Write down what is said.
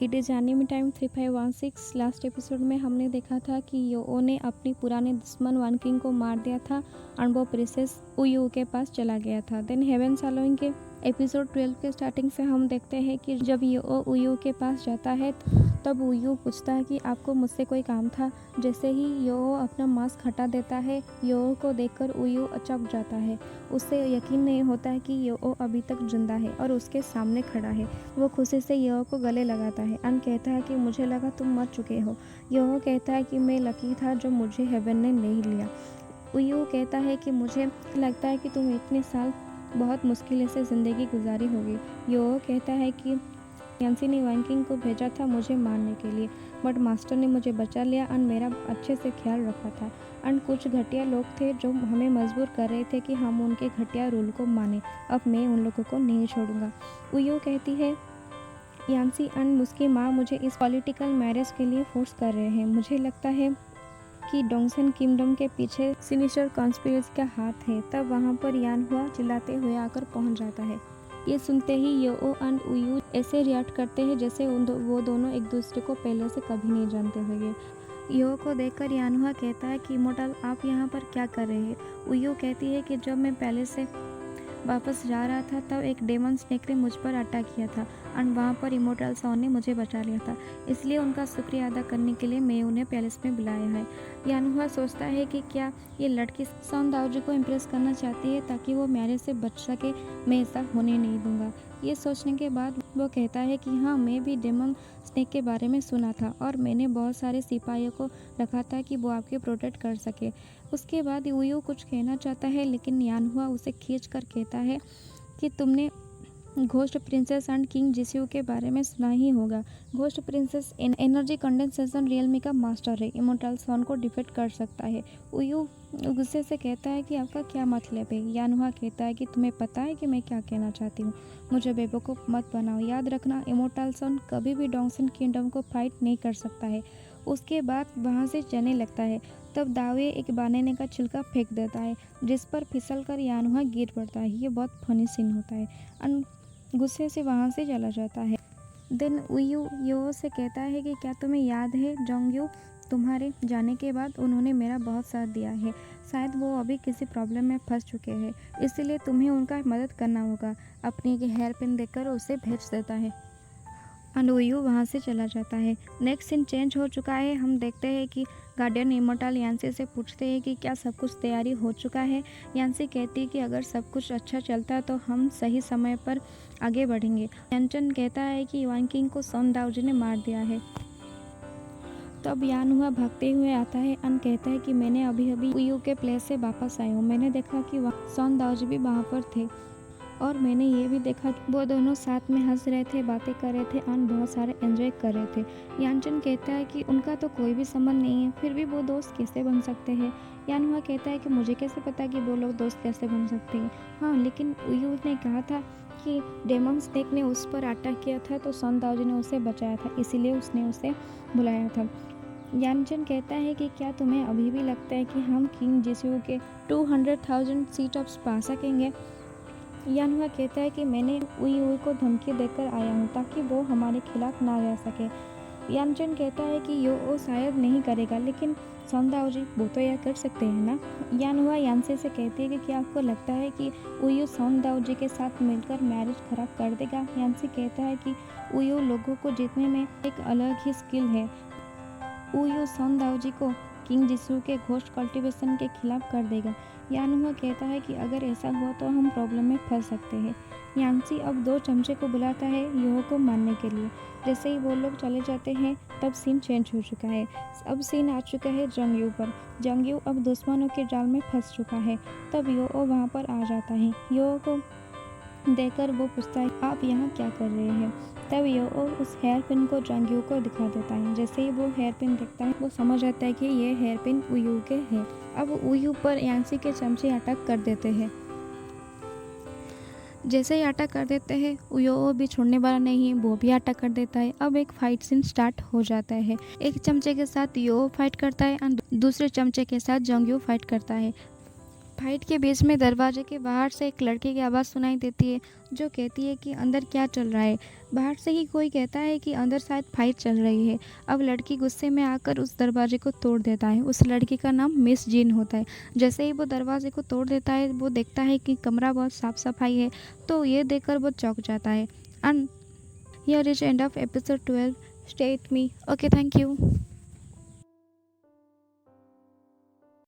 It is anime time 3516। Last episode में हमने देखा था कि योओ ने अपनी पुराने दुश्मन वन किंग को मार दिया था और वो प्रिंसेस उयू के पास चला गया था। देन हेवन सालोइंग के एपिसोड 12 के स्टार्टिंग से हम देखते हैं कि जब योओ उयू के पास जाता है तब उयू पूछता है कि आपको मुझसे कोई काम था। जैसे ही योओ अपना मास्क हटा देता है, योओ को देखकर उयू अचक जाता है। उससे यकीन नहीं होता है कि योओ अभी तक जिंदा है और उसके सामने खड़ा है। वो खुशी से योओ को गले लगाता है और कहता है कि मुझे लगा तुम मर चुके हो। योओ कहता है कि मैं लकी था जो मुझे हेवन ने नहीं लिया। उयू कहता है कि मुझे लगता है कि तुम इतने साल बहुत मुश्किल से ज़िंदगी गुजारी होगी। योओ कहता है कि यांसी ने वन किंग को भेजा था मुझे मारने के लिए, बट मास्टर ने मुझे बचा लिया और मेरा अच्छे से ख्याल रखा था। और कुछ घटिया लोग थे जो हमें मजबूर कर रहे थे कि हम उनके घटिया रूल को माने। अब मैं उन लोगों को नहीं छोड़ूंगा। उयू कहती है यांसी एंड उसकी माँ मुझे इस पॉलिटिकल मैरिज के लिए फोर्स कर रहे हैं। मुझे लगता है कि डोंगसन किंगडम के पीछे सिनिस्टर कॉन्स्पिरेसी का हाथ है। तब वहाँ पर यान हुआ चिल्लाते हुए आकर पहुँच जाता है। ये सुनते ही योओ एंड उयू ऐसे रिएक्ट करते हैं जैसे वो दोनों एक दूसरे को पहले से कभी नहीं जानते हुए। योओ को देखकर यानहुआ कहता है कि इमोर्टल आप यहाँ पर क्या कर रहे हैं। उयू कहती है कि जब मैं पहले से वापस जा रहा था तब एक डेमन स्नेक ने मुझ पर अटैक किया था और वहाँ पर इमोर्टल सॉन ने मुझे बचा लिया था, इसलिए उनका शुक्रिया अदा करने के लिए मैं उन्हें पैलेस में बुलाया है। यानहुआ सोचता है कि क्या ये लड़की सॉन दाओजी को इम्प्रेस करना चाहती है ताकि वो मैरिज से बच सके। मैं ऐसा होने नहीं दूंगा। ये सोचने के बाद वो कहता है कि हाँ, मैं भी डेमन स्नेक के बारे में सुना था और मैंने बहुत सारे सिपाहियों को रखा था कि वो आपके प्रोटेक्ट कर सके। उसके बाद उयू कुछ कहना चाहता है लेकिन यानहुआ उसे खींच कर कहता है कि तुमने घोस्ट प्रिंसेस एंड किंग जिस्यू के बारे में सुना ही होगा। Ghost princess energy condensation Realme का मास्टर है, इमोर्टल सॉन को डिफीट कर सकता है। उयू गुस्से से कहता है कि आपका क्या मतलब है। यानहुआ कहता है कि तुम्हें पता है कि मैं क्या कहना चाहती हूँ, मुझे बेवकूफ़ मत बनाओ। याद रखना, इमोर्टल सॉन कभी भी डोंगसन किंगडम को फाइट नहीं कर सकता है। उसके बाद वहाँ से चलने लगता है। तब दावे एक बनाने का छिलका फेंक देता है जिस पर फिसल कर यानहुआ गिर पड़ता है। ये बहुत फनी सीन होता है और गुस्से से वहाँ से चला जाता है। देन उयू योओ से कहता है कि क्या तुम्हें याद है जोंगयू, तुम्हारे जाने के बाद उन्होंने मेरा बहुत साथ दिया है। शायद वो अभी किसी प्रॉब्लम में फंस चुके हैं, इसलिए तुम्हें उनका मदद करना होगा। अपनी हेयर पिन देकर उसे भेज देता है और उयू वहाँ से चला जाता है। नेक्स्ट सीन चेंज हो चुका है। हम देखते हैं कि गार्डियन इमोर्टल यांसी से पूछते हैं कि क्या सब कुछ तैयारी हो चुका है। यांसी कहती है कि अगर सब कुछ अच्छा चलता है तो हम सही समय पर आगे बढ़ेंगे। यानचन कहता है कि वन किंग को सॉन दाओजी ने मार दिया है। तब यानहुआ भागते हुए आता है और कहता है कि मैंने अभी अभी उयू के प्लेस से वापस आया हूँ। मैंने देखा कि सॉन दाओजी भी वहाँ पर थे और मैंने ये भी देखा कि वो दोनों साथ में हंस रहे थे, बातें कर रहे थे और बहुत सारे एंजॉय कर रहे थे। यानचन कहता है कि उनका तो कोई भी संबंध नहीं है, फिर भी वो दोस्त कैसे बन सकते हैं। यानहुआ कहता है कि मुझे कैसे पता कि वो लोग दोस्त कैसे बन सकते हैं। हाँ, लेकिन उयू ने कहा था कि डेमन स्नेक ने उस पर अटैक किया था तो सॉन दाओजी ने उसे बचाया था, इसीलिए उसने उसे बुलाया था। यानचन कहता है कि क्या तुम्हें अभी भी लगता है कि हम किंग जिस्यू के 200,000 सीट अप्स पा सकेंगे। यानहुआ कहता है कि मैंने उयू को धमकी देकर आया हूँ ताकि वो हमारे खिलाफ ना रह सके। यानचन कहता है कि योओ शायद नहीं करेगा, लेकिन सॉन दाओजी वो तो यह कर सकते हैं ना। यानहुआ यांसे से कहती है कि क्या आपको लगता है कि उयू सॉन दाओजी के साथ मिलकर मैरिज खराब कर देगा। यांसी कहता है कि उयू लोगों को जीतने में एक अलग ही स्किल है। उयू सॉन दाओजी को किंग जिस्यू के घोस्ट कल्टीवेशन के खिलाफ कर देगा। यानहुआ कहता है कि अगर ऐसा हुआ तो हम प्रॉब्लम में फंस सकते हैं। यांसी अब 2 चमचे को बुलाता है योओ को मारने के लिए। जैसे ही वो लोग चले जाते हैं तब सीन चेंज हो चुका है। अब सीन आ चुका है जोंगयू पर। जोंगयू अब दुश्मनों के जाल में फंस चुका है। तब योओ वहाँ पर आ जाता है। योओ को देखकर वो पूछता है आप यहाँ क्या कर रहे हैं। तब योओ उस हेयर पिन को जोंगयू को दिखा देता है। जैसे ही वो हेयर पिन देखता है वो समझ आता है कि ये हेयर पिन उयू के है। अब उयू पर यांसी के चमचे अटैक कर देते हैं। जैसे ही अटैक कर देते हैं योओ भी छोड़ने वाला नहीं है, वो भी अटैक कर देता है। अब एक फाइट सीन स्टार्ट हो जाता है। एक चमचे के साथ योओ फाइट करता है और दूसरे चमचे के साथ जोंगयू फाइट करता है। फाइट के बीच में दरवाजे के बाहर से एक लड़के की आवाज़ सुनाई देती है जो कहती है कि अंदर क्या चल रहा है। बाहर से ही कोई कहता है कि अंदर शायद फाइट चल रही है। अब लड़की गुस्से में आकर उस दरवाजे को तोड़ देता है। उस लड़की का नाम मिस जीन होता है। जैसे ही वो दरवाजे को तोड़ देता है वो देखता है कि कमरा बहुत साफ़ सफाई है, तो ये देखकर वो चौंक जाता है। And here is end of episode 12। Stay with me. Okay, thank you.